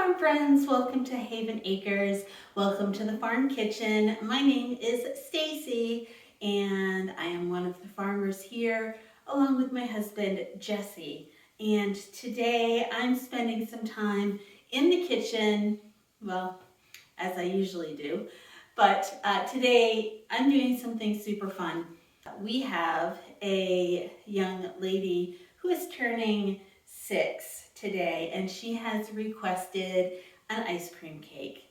farm friends, welcome to Haven Acres. Welcome to the farm kitchen. My name is Stacy and I am one of the farmers here along with my husband Jesse. And today I'm spending some time in the kitchen, well, as I usually do, but today I'm doing something super fun. We have a young lady who is turning 6 today, and she has requested an ice cream cake.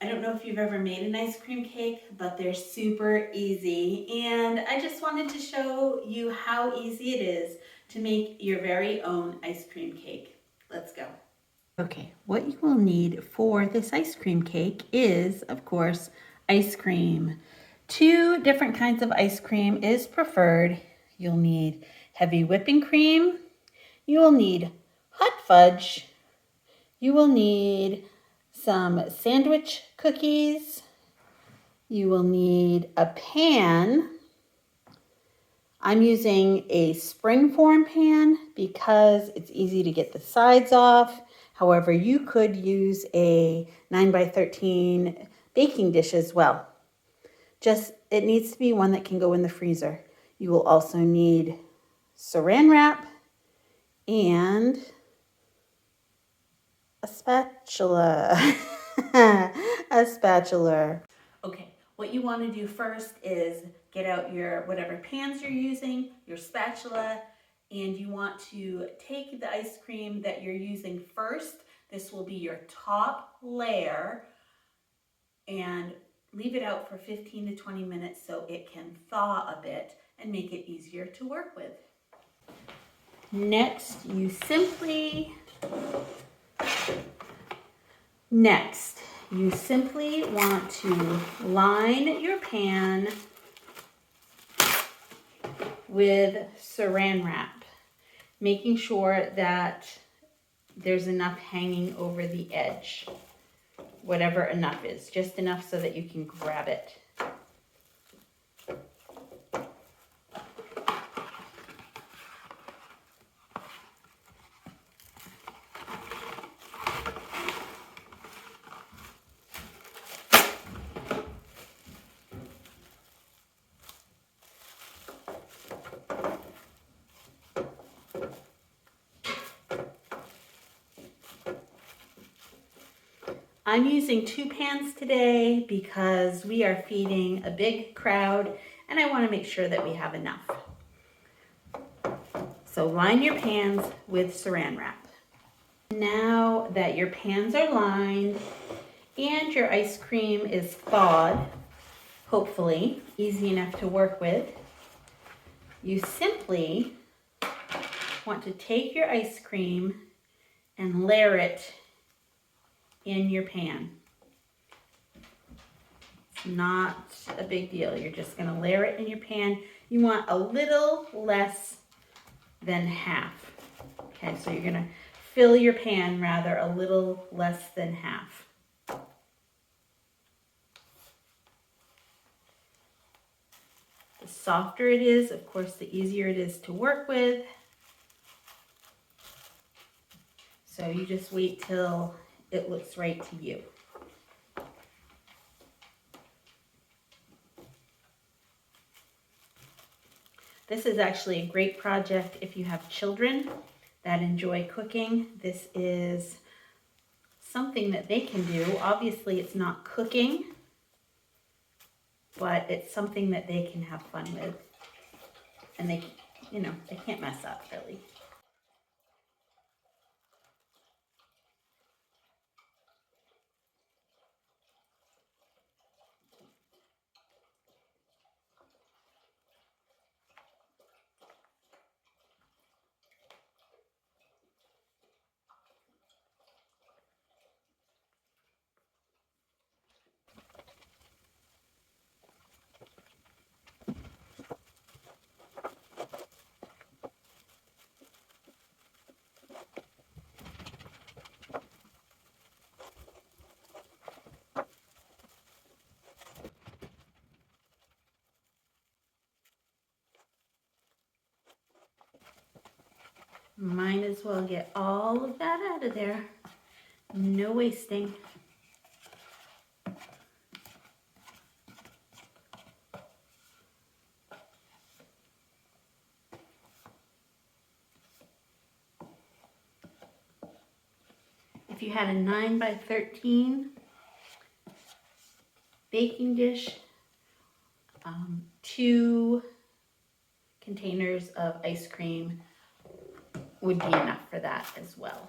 I don't know if you've ever made an ice cream cake, but they're super easy, and I just wanted to show you how easy it is to make your very own ice cream cake. Let's go. Okay, what you will need for this ice cream cake is, of course, ice cream. 2 different kinds of ice cream is preferred. You'll need heavy whipping cream. You will need hot fudge. You will need some sandwich cookies. You will need a pan. I'm using a springform pan because it's easy to get the sides off. However, you could use a 9x13 baking dish as well. It needs to be one that can go in the freezer. You will also need saran wrap and a spatula. A spatula. Okay, what you want to do first is get out your whatever pans you're using, your spatula, and you want to take the ice cream that you're using first. This will be your top layer, and leave it out for 15 to 20 minutes so it can thaw a bit and make it easier to work with. Next, you simply want to line your pan with saran wrap, making sure that there's enough hanging over the edge. Whatever enough is, just enough so that you can grab it. I'm using 2 pans today because we are feeding a big crowd and I want to make sure that we have enough. So line your pans with saran wrap. Now that your pans are lined and your ice cream is thawed, hopefully easy enough to work with, you simply want to take your ice cream and layer it in your pan. It's not a big deal. You're just going to layer it in your pan. You want a little less than half. Okay, so you're going to fill your pan rather a little less than half. The softer it is, of course, the easier it is to work with. So you just wait till it looks right to you. This is actually a great project if you have children that enjoy cooking. This is something that they can do. Obviously, it's not cooking, but it's something that they can have fun with. And they can't mess up, really. Might as well get all of that out of there. No wasting. If you had a 9 by 13 baking dish, 2 containers of ice cream would be enough for that as well.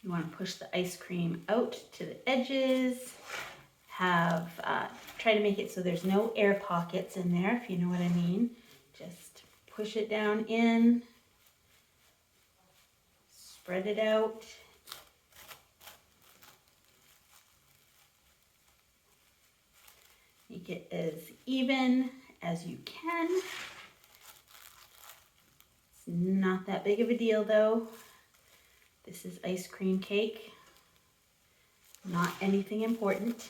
You want to push the ice cream out to the edges. Try to make it so there's no air pockets in there, if you know what I mean. Just push it down in, spread it out. Make it as even as you can. It's not that big of a deal though. This is ice cream cake, not anything important.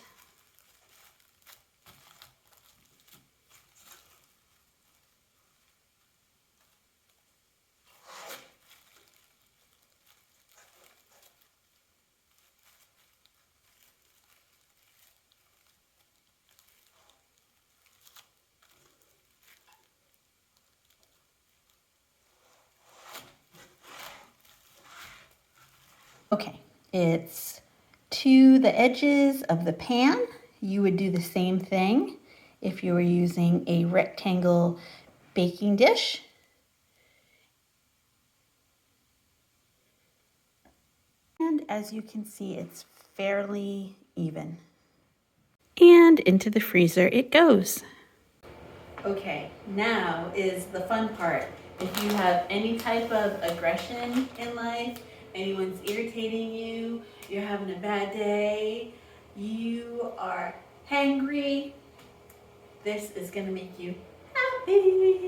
Okay, it's to the edges of the pan. You would do the same thing if you were using a rectangle baking dish. And as you can see, it's fairly even. And into the freezer it goes. Okay, now is the fun part. If you have any type of aggression in life, anyone's irritating you, you're having a bad day, you are hangry, this is gonna make you happy.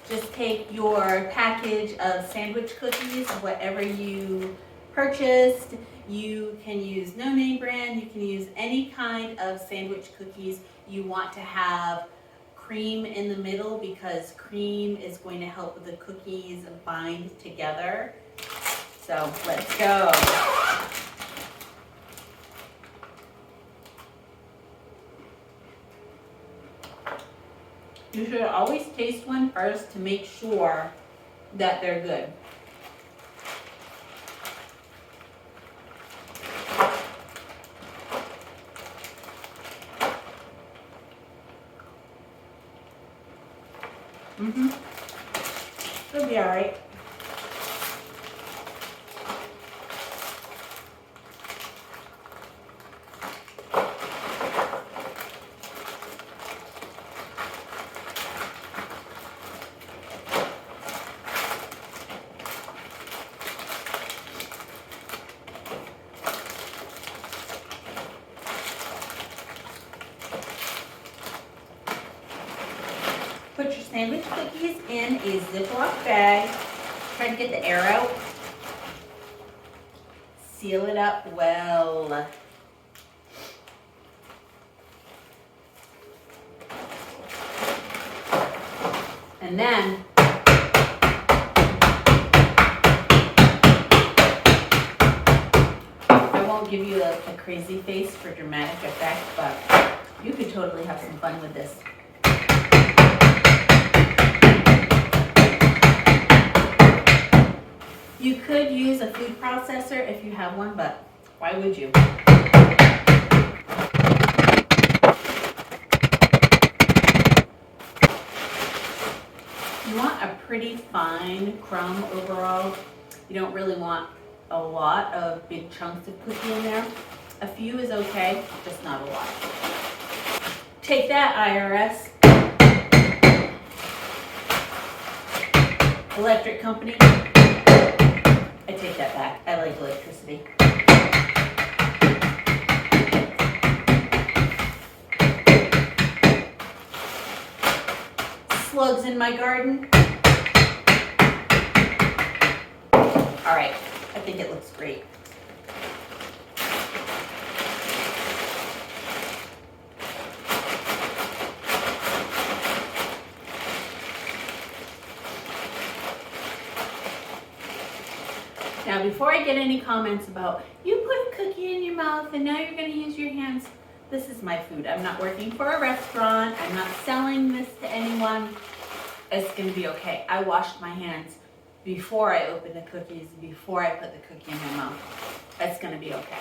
Just take your package of sandwich cookies, whatever you purchased. You can use no name brand, you can use any kind of sandwich cookies. You want to have cream in the middle because cream is going to help the cookies bind together. So let's go. You should always taste one first to make sure that they're good. It'll be all right. Put your sandwich cookies in a Ziploc bag. Try to get the air out. Seal it up well. And then I won't give you a crazy face for dramatic effect, but you could totally have some fun with this. You could use a food processor if you have one, but why would you? You want a pretty fine crumb overall. You don't really want a lot of big chunks of cookie in there. A few is okay, just not a lot. Take that, IRS. Electric company. I take that back. I like electricity. Slugs in my garden. All right, I think it looks great. Now, before I get any comments about, you put a cookie in your mouth and now you're gonna use your hands, this is my food. I'm not working for a restaurant. I'm not selling this to anyone. It's gonna be okay. I washed my hands before I opened the cookies, before I put the cookie in my mouth. It's gonna be okay.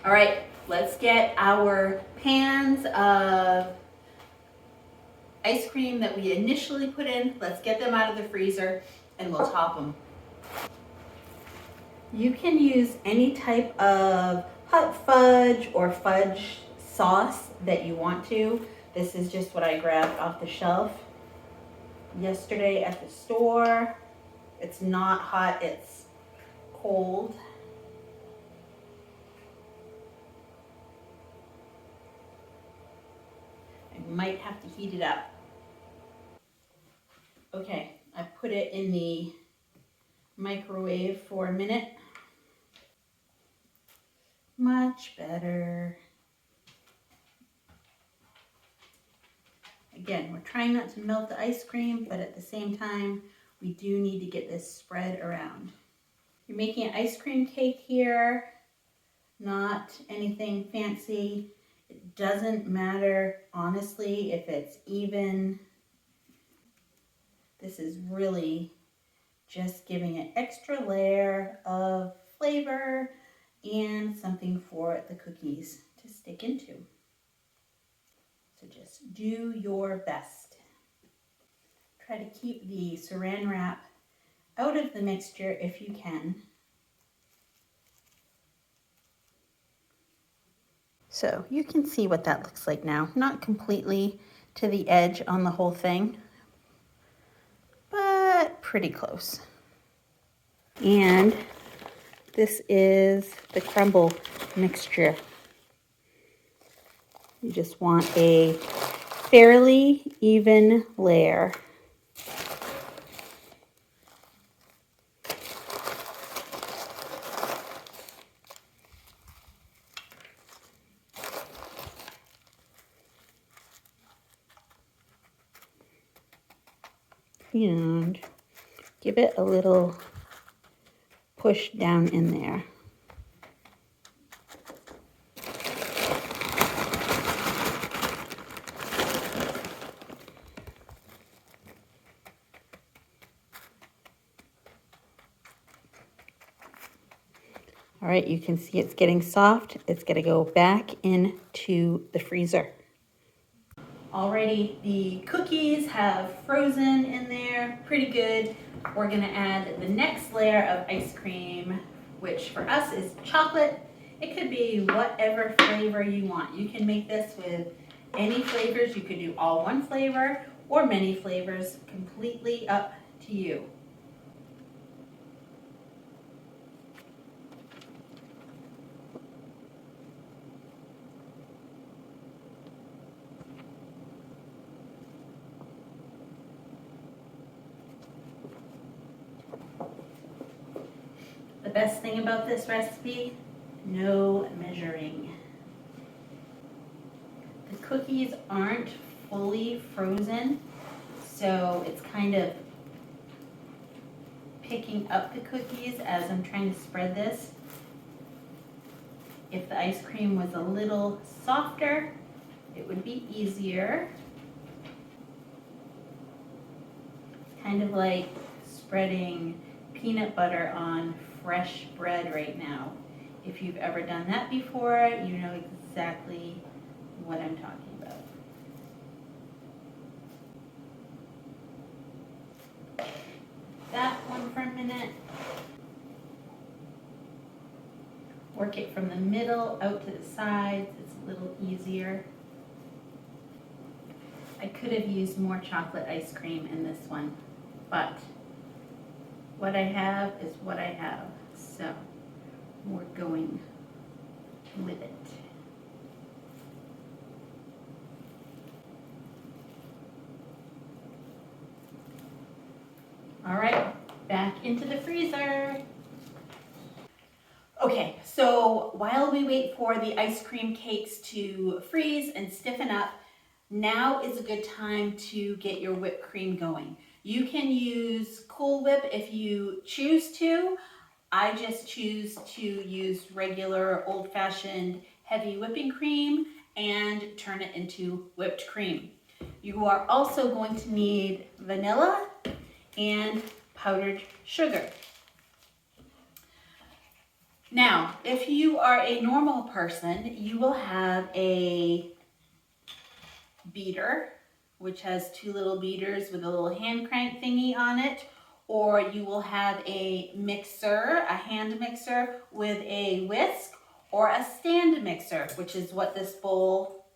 All right, let's get our pans of ice cream that we initially put in. Let's get them out of the freezer and we'll top them. You can use any type of hot fudge or fudge sauce that you want to. This is just what I grabbed off the shelf yesterday at the store. It's not hot, it's cold. I might have to heat it up. Okay, I put it in the microwave for a minute. Much better. Again, we're trying not to melt the ice cream, but at the same time, we do need to get this spread around. You're making an ice cream cake here, not anything fancy. It doesn't matter, honestly, if it's even. This is really just giving an extra layer of flavor and something for the cookies to stick into. So just do your best. Try to keep the saran wrap out of the mixture if you can. So you can see what that looks like now. Not completely to the edge on the whole thing, but pretty close. And this is the crumble mixture. You just want a fairly even layer. And give it a little push down in there. All right, you can see it's getting soft. It's gonna go back into the freezer. Already the cookies have frozen in there pretty good. We're gonna add the next layer of ice cream, which for us is chocolate. It could be whatever flavor you want. You can make this with any flavors. You could do all one flavor or many flavors, completely up to you. The best thing about this recipe, no measuring. The cookies aren't fully frozen, so it's kind of picking up the cookies as I'm trying to spread this. If the ice cream was a little softer, it would be easier. It's kind of like spreading peanut butter on fresh bread right now. If you've ever done that before, you know exactly what I'm talking about. That one for a minute. work it from the middle out to the sides. It's a little easier. I could have used more chocolate ice cream in this one, but what I have is what I have, so we're going with it. All right, back into the freezer. Okay, so while we wait for the ice cream cakes to freeze and stiffen up, now is a good time to get your whipped cream going. You can use Cool Whip if you choose to. I just choose to use regular old-fashioned heavy whipping cream and turn it into whipped cream. You are also going to need vanilla and powdered sugar. Now, if you are a normal person, you will have a beater, which has two little beaters with a little hand crank thingy on it, or you will have a mixer, a hand mixer with a whisk, or a stand mixer, which is what this bowl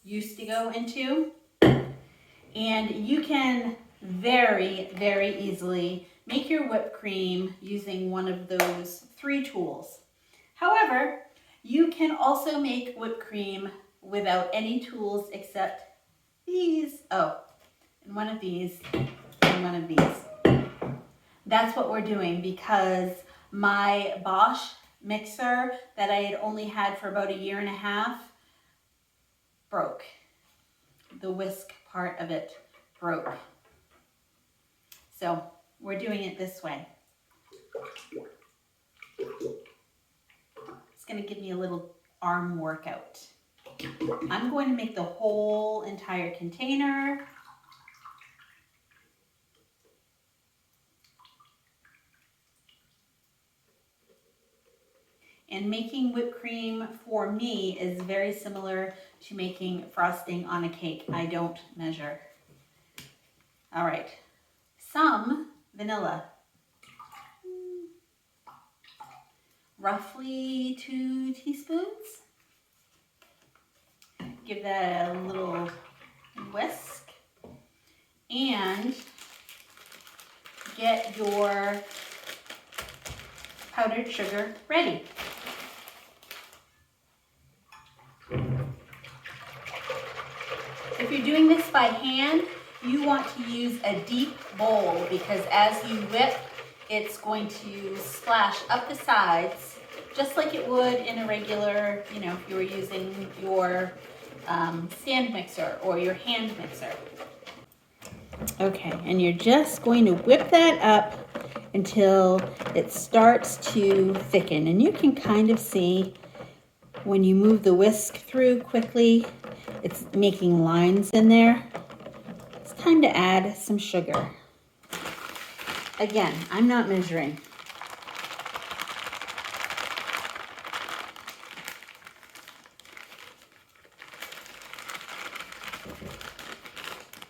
used to go into. And you can very, very easily make your whipped cream using one of those 3 tools. However, you can also make whipped cream without any tools except these. Oh, and one of these and one of these. That's what we're doing because my Bosch mixer that I had only had for about 1.5 years broke. The whisk part of it broke. So we're doing it this way. It's going to give me a little arm workout. I'm going to make the whole entire container. And making whipped cream for me is very similar to making frosting on a cake. I don't measure. All right, some vanilla. Roughly 2 teaspoons. Give that a little whisk. And get your powdered sugar ready. If you're doing this by hand, you want to use a deep bowl because as you whip, it's going to splash up the sides just like it would in a regular, if you were using your stand mixer or your hand mixer. Okay, and you're just going to whip that up until it starts to thicken. And you can kind of see when you move the whisk through quickly, it's making lines in there. It's time to add some sugar. Again, I'm not measuring.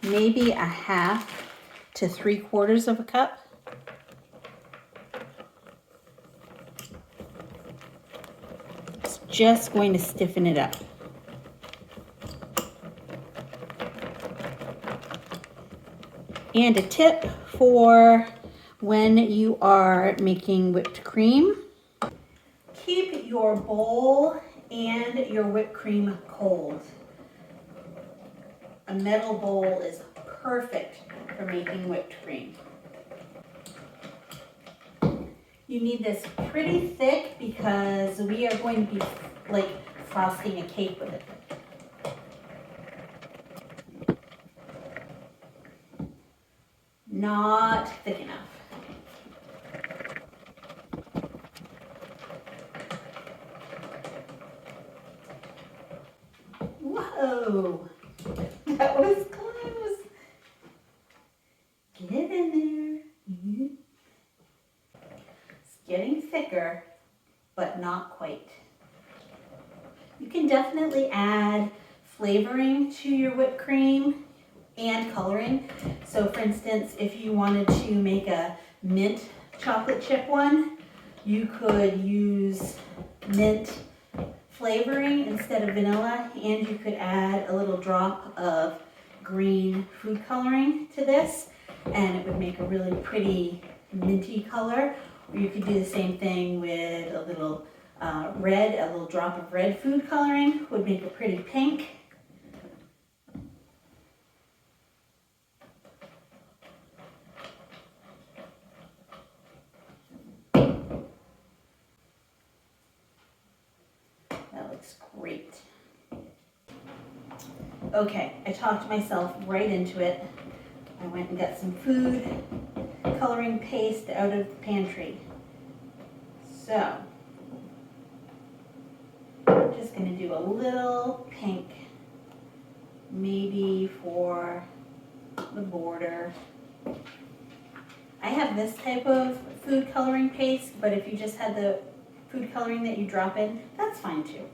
Maybe 1/2 to 3/4 of a cup. It's just going to stiffen it up. And a tip for when you are making whipped cream, keep your bowl and your whipped cream cold. A metal bowl is perfect for making whipped cream. You need this pretty thick because we are going to be like frosting a cake with it. Not thick enough. Whoa, that was close. Get in there. It's getting thicker, but not quite. You can definitely add flavoring to your whipped cream and coloring. So for instance, if you wanted to make a mint chocolate chip one, you could use mint flavoring instead of vanilla, and you could add a little drop of green food coloring to this, and it would make a really pretty minty color. Or you could do the same thing with a little red, a little drop of red food coloring would make a pretty pink. That looks great. Okay, I talked myself right into it. I went and got some food coloring paste out of the pantry. So, I'm just going to do a little pink, maybe for the border. I have this type of food coloring paste, but if you just had the food coloring that you drop in, that's fine too.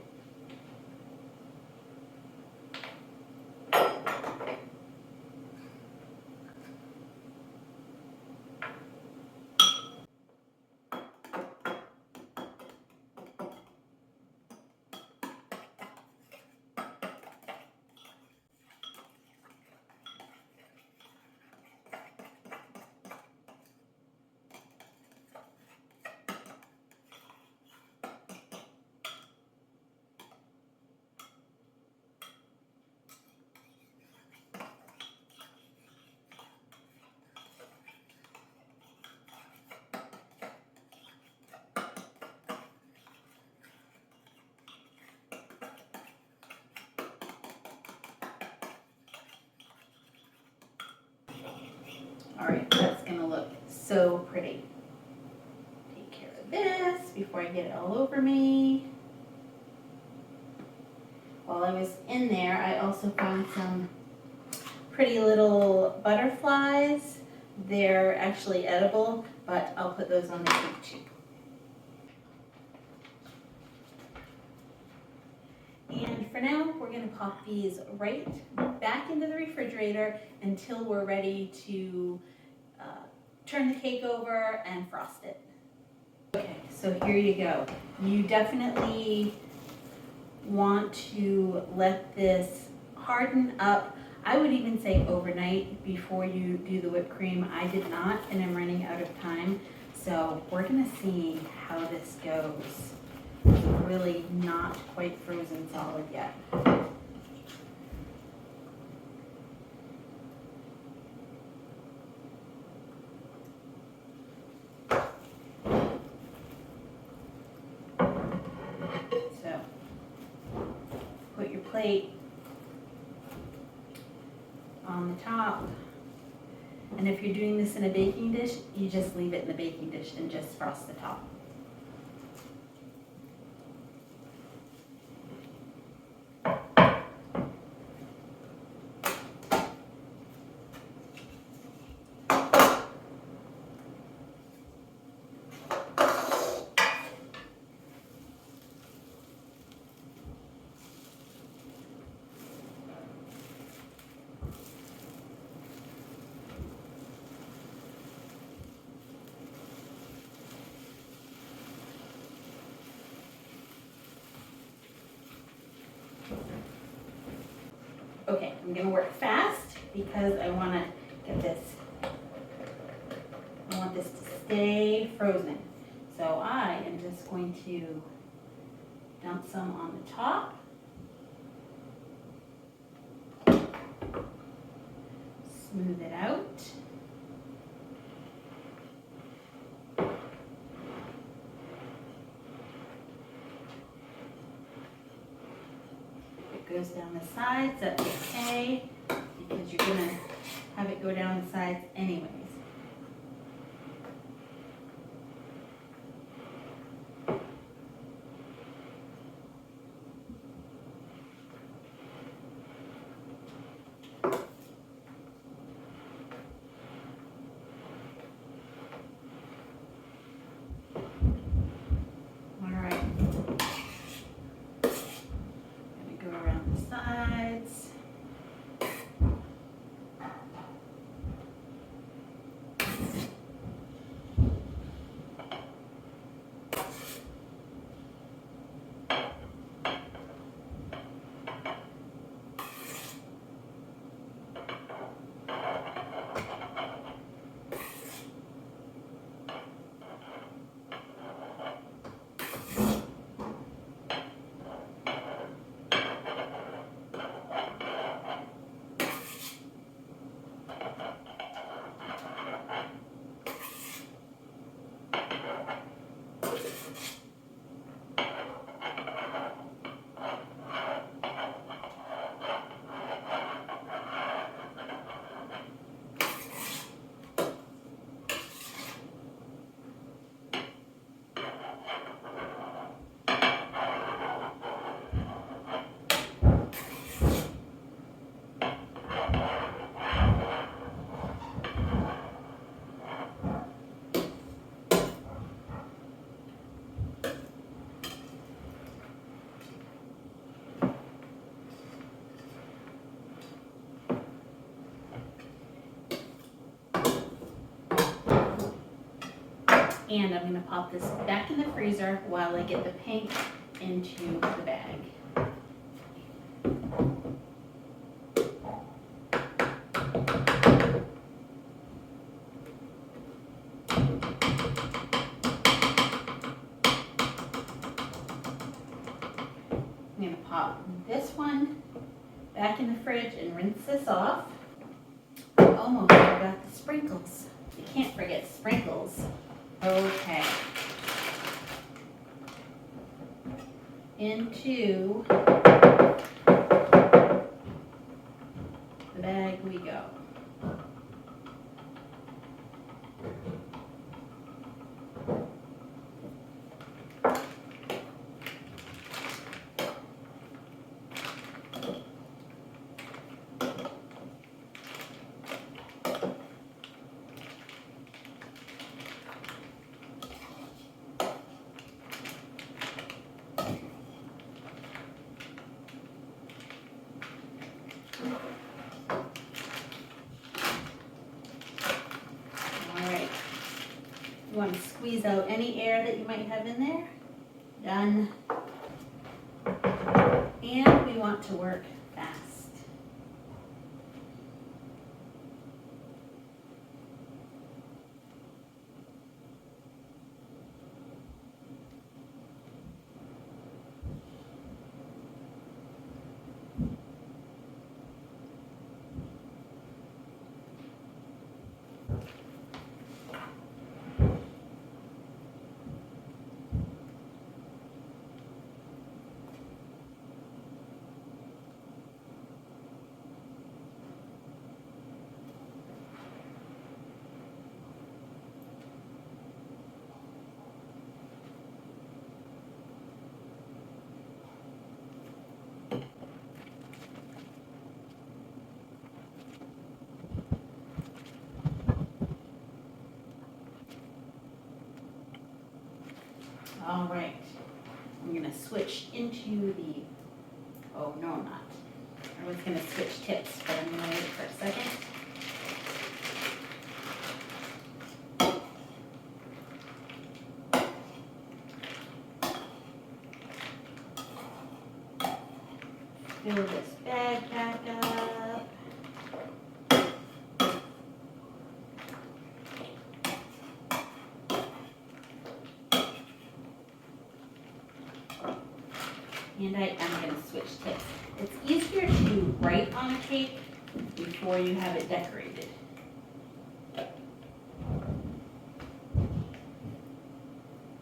All right, that's gonna look so pretty. Take care of this before I get it all over me. While I was in there, I also found some pretty little butterflies. They're actually edible, but I'll put those on the cake too. And for now, we're gonna pop these right back into the refrigerator until we're ready to turn the cake over and frost it. Okay, so here you go. You definitely want to let this harden up. I would even say overnight before you do the whipped cream. I did not, and I'm running out of time. So we're gonna see how this goes. It's really not quite frozen solid yet. So put your plate on the top. And if you're doing this in a baking dish, you just leave it in the baking dish and just frost the top. Okay, I'm gonna work fast because I wanna get this, I want this to stay frozen. So I am just going to dump some on the top. Smooth it out. Goes down the sides, that's okay, because you're gonna have it go down the sides anyways. And I'm gonna pop this back in the freezer while I get the pink into the bag. I'm gonna pop this one back in the fridge and rinse this off. Almost forgot the sprinkles. You can't forget sprinkles. Okay. Into the bag we go. Alright, you want to squeeze out any air that you might have in there. Done. And we want to work fast. All right, I'm gonna switch into the, oh no I'm not. I was gonna switch tips, but I'm gonna wait for a second. Fill this bag back up. And I am going to switch tips. It's easier to write on a cake before you have it decorated.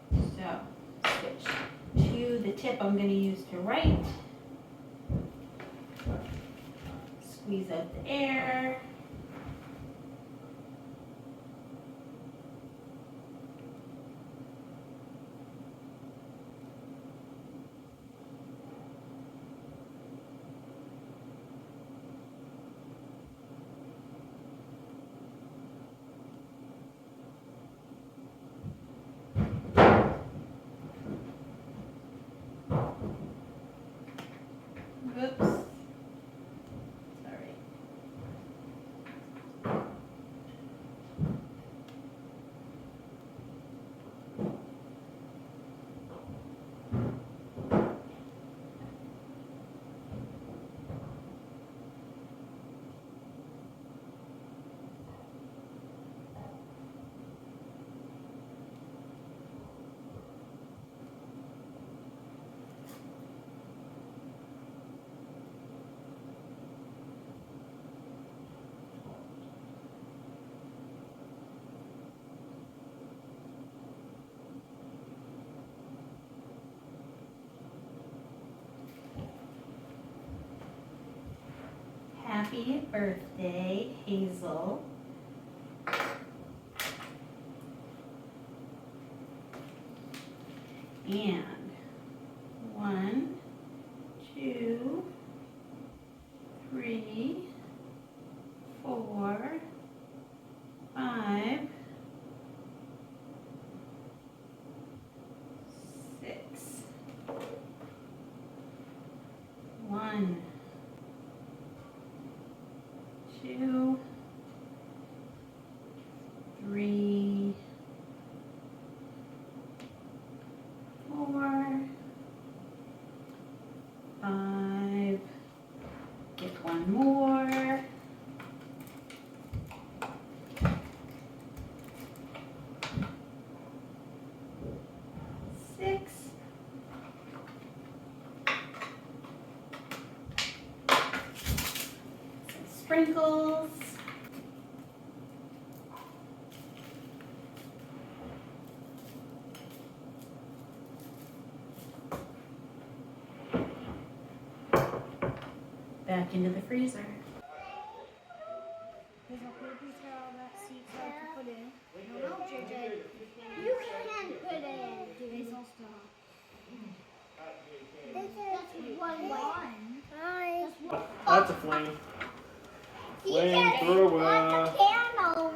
So, switch to the tip I'm going to use to write. Squeeze out the air. Oops. Sorry. Happy birthday, Hazel. And 1, 2, 3, 4, 5, 6. 1, 2, 3, one more. 6. Some sprinkles. Back into the freezer. There's a paper towel that Xuxiao to put in. No, JJ. You can put it in. It's all stuff. That's one. That's a flame. Flame thrower. Candle.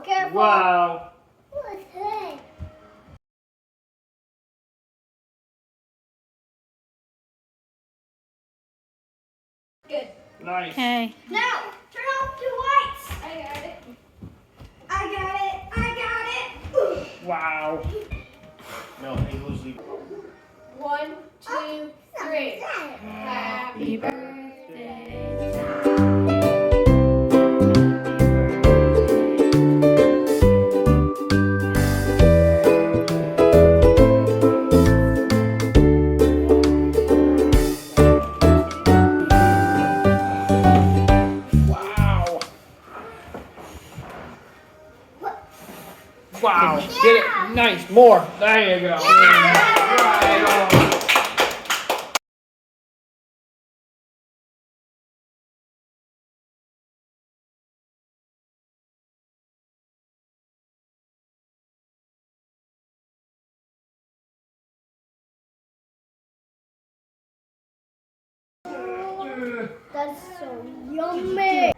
Careful. Wow. What's that? Good. Nice. Okay. Now, turn off the lights. I got it. Wow. No, it was the 1, 2, 3. Happy birthday. wow. Wow. Get it. Nice. More. There you go. Right on. That's so yummy.